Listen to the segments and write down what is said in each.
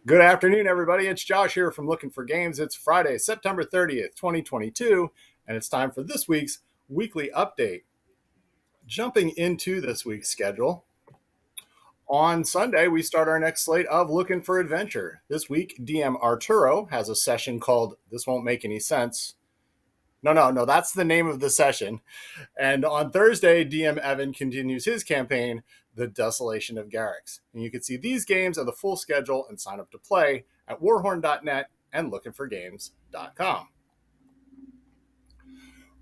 Good afternoon, everybody. It's Josh here from Lookin for Games. It's Friday, September 30th, 2022, and it's time for this week's weekly update. Jumping into this week's schedule, on Sunday, we start our next slate of Lookin for Adventure. This week, DM Arturo has a session called This Won't Make Any Sense. No, that's the name of the session. And on Thursday, DM Evan continues his campaign, The Desolation of Garrix. And you can see these games and the full schedule and sign up to play at warhorn.net and lookinforgames.com.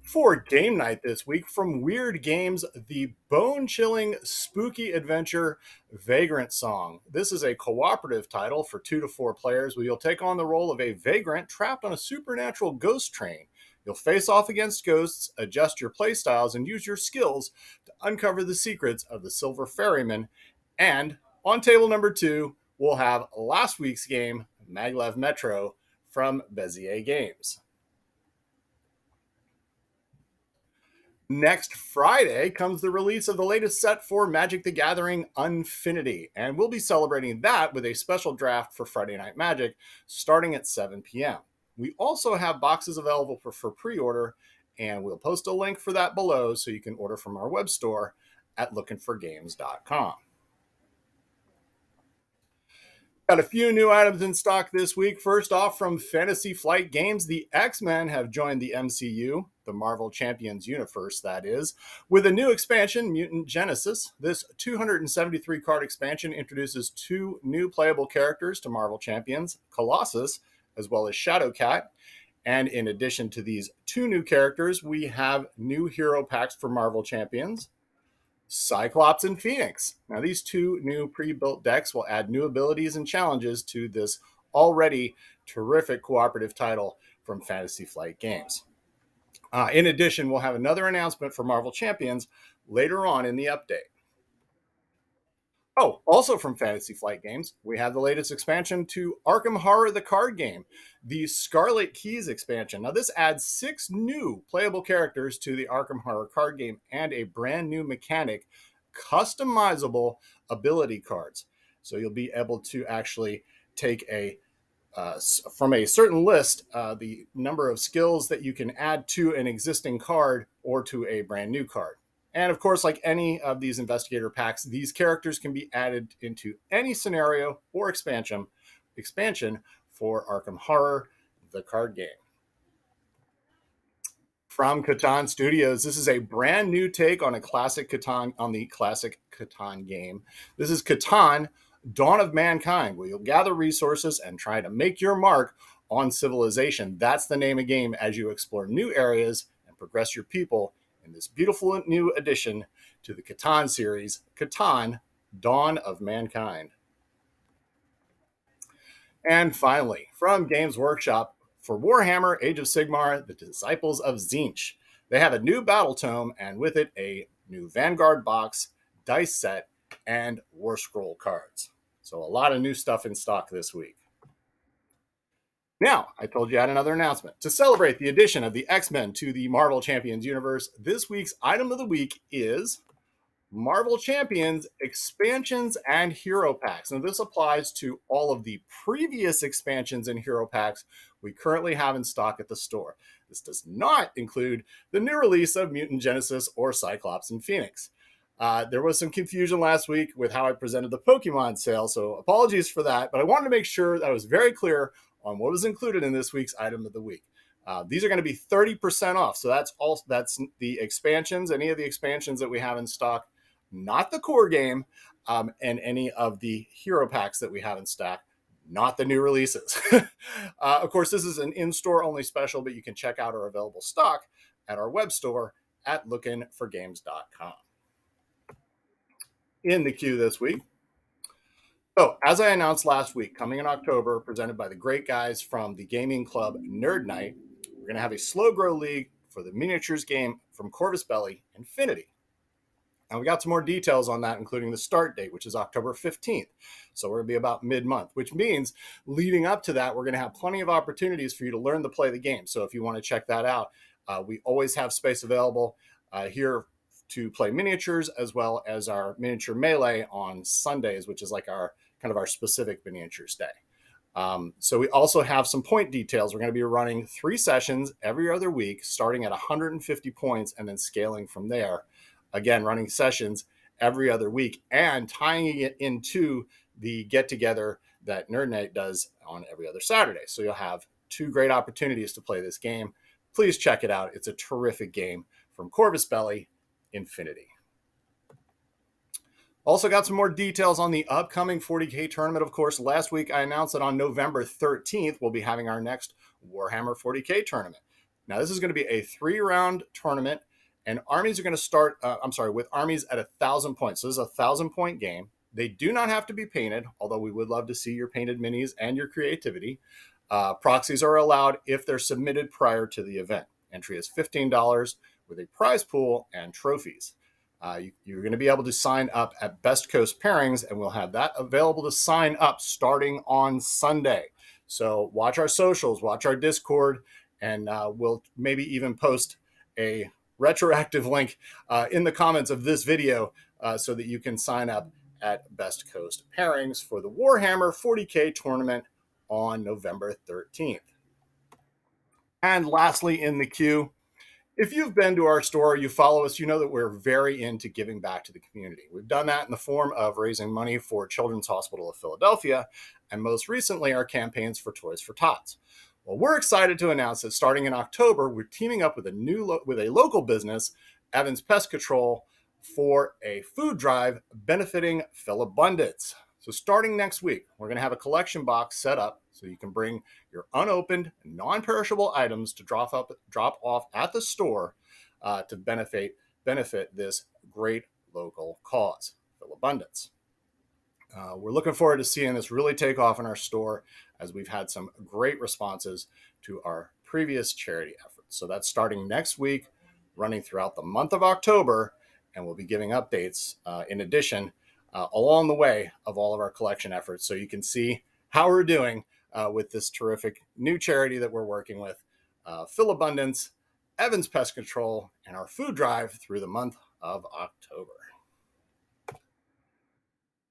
For game night this week, from Weird Games, the bone-chilling, spooky adventure Vagrant Song. This is a cooperative title for 2 to 4 players where you'll take on the role of a vagrant trapped on a supernatural ghost train. You'll face off against ghosts, adjust your playstyles, and use your skills to uncover the secrets of the Silver Ferryman. And on table number 2, we'll have last week's game, Maglev Metro, from Bezier Games. Next Friday comes the release of the latest set for Magic the Gathering Unfinity, and we'll be celebrating that with a special draft for Friday Night Magic starting at 7 p.m. We also have boxes available for pre-order, and we'll post a link for that below so you can order from our web store at lookinforgames.com. Got a few new items in stock this week. First off, from Fantasy Flight Games, the X-Men have joined the MCU, the Marvel Champions universe, that is, with a new expansion, Mutant Genesis. This 273-card expansion introduces 2 new playable characters to Marvel Champions, Colossus, as well as Shadowcat. And in addition to these 2 new characters, we have new hero packs for Marvel Champions, Cyclops and Phoenix. Now, these 2 new pre-built decks will add new abilities and challenges to this already terrific cooperative title from Fantasy Flight Games. In addition, we'll have another announcement for Marvel Champions later on in the update. Oh, also from Fantasy Flight Games, we have the latest expansion to Arkham Horror, the card game, the Scarlet Keys expansion. Now, this adds 6 new playable characters to the Arkham Horror card game and a brand new mechanic, customizable ability cards. So you'll be able to actually take from a certain list, the number of skills that you can add to an existing card or to a brand new card. And of course, like any of these investigator packs, these characters can be added into any scenario or expansion for Arkham Horror, the card game. From Catan Studios, this is a brand new take on the classic Catan game. This is Catan, Dawn of Mankind, where you'll gather resources and try to make your mark on civilization. That's the name of the game as you explore new areas and progress your people in this beautiful new addition to the Catan series, Catan, Dawn of Mankind. And finally, from Games Workshop, for Warhammer Age of Sigmar, the Disciples of Tzeentch. They have a new battle tome, and with it, a new Vanguard box, dice set, and War Scroll cards. So a lot of new stuff in stock this week. Now, I told you I had another announcement. To celebrate the addition of the X-Men to the Marvel Champions universe, this week's item of the week is Marvel Champions expansions and hero packs. Now, this applies to all of the previous expansions and hero packs we currently have in stock at the store. This does not include the new release of Mutant Genesis or Cyclops and Phoenix. There was some confusion last week with how I presented the Pokemon sale, so apologies for that, but I wanted to make sure that I was very clear on what was included in this week's item of the week. These are going to be 30% off, so that's the expansions, any of the expansions that we have in stock, not the core game, and any of the hero packs that we have in stock, not the new releases. Of course, this is an in-store only special, but you can check out our available stock at our web store at lookinforgames.com. In the queue this week, so, as I announced last week, coming in October, presented by the great guys from the gaming club Nerd Night, we're going to have a slow grow league for the miniatures game from Corvus Belli, Infinity. And we got some more details on that, including the start date, which is October 15th. So we're going to be about mid-month, which means leading up to that, we're going to have plenty of opportunities for you to learn to play the game. So if you want to check that out, we always have space available here to play miniatures, as well as our miniature melee on Sundays, which is like our kind of our specific miniatures day. So we also have some point details. We're going to be running 3 sessions every other week, starting at 150 points and then scaling from there. Again, running sessions every other week and tying it into the get-together that Nerd Night does on every other Saturday. So you'll have 2 great opportunities to play this game. Please check it out. It's a terrific game from Corvus Belli Infinity. Also got some more details on the upcoming 40K tournament. Of course, last week I announced that on November 13th, we'll be having our next Warhammer 40K tournament. Now, this is going to be a 3-round tournament, and armies are going to start, with armies at 1,000 points. So this is a 1,000-point game. They do not have to be painted, although we would love to see your painted minis and your creativity. Proxies are allowed if they're submitted prior to the event. Entry is $15 with a prize pool and trophies. You're going to be able to sign up at Best Coast Pairings, and we'll have that available to sign up starting on Sunday. So watch our socials, watch our Discord, and we'll maybe even post a retroactive link in the comments of this video so that you can sign up at Best Coast Pairings for the Warhammer 40K tournament on November 13th. And lastly in the queue, if you've been to our store, you follow us, you know that we're very into giving back to the community. We've done that in the form of raising money for Children's Hospital of Philadelphia, and most recently our campaigns for Toys for Tots. Well, we're excited to announce that starting in October, we're teaming up with a local business, Evans Pest Control, for a food drive benefiting Philabundance. So starting next week, we're going to have a collection box set up so you can bring your unopened, non-perishable items to drop off at the store to benefit this great local cause, Philabundance. We're looking forward to seeing this really take off in our store, as we've had some great responses to our previous charity efforts. So that's starting next week, running throughout the month of October, and we'll be giving updates in addition along the way of all of our collection efforts, so you can see how we're doing with this terrific new charity that we're working with, Philabundance, Evans Pest Control, and our food drive through the month of October.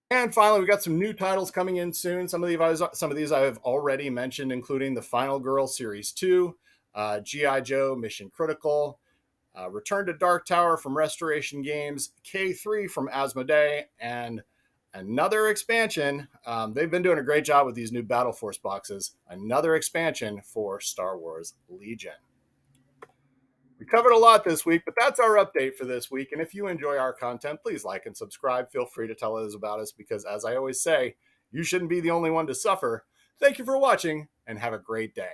And finally, we got some new titles coming in soon. Some of these I've already mentioned, including the Final Girl Series 2, G.I. Joe Mission Critical, Return to Dark Tower from Restoration Games, K3 from Asmodee, and another expansion. They've been doing a great job with these new Battle Force boxes. Another expansion for Star Wars Legion. We covered a lot this week, but that's our update for this week. And if you enjoy our content, please like and subscribe. Feel free to tell others about us because, as I always say, you shouldn't be the only one to suffer. Thank you for watching and have a great day.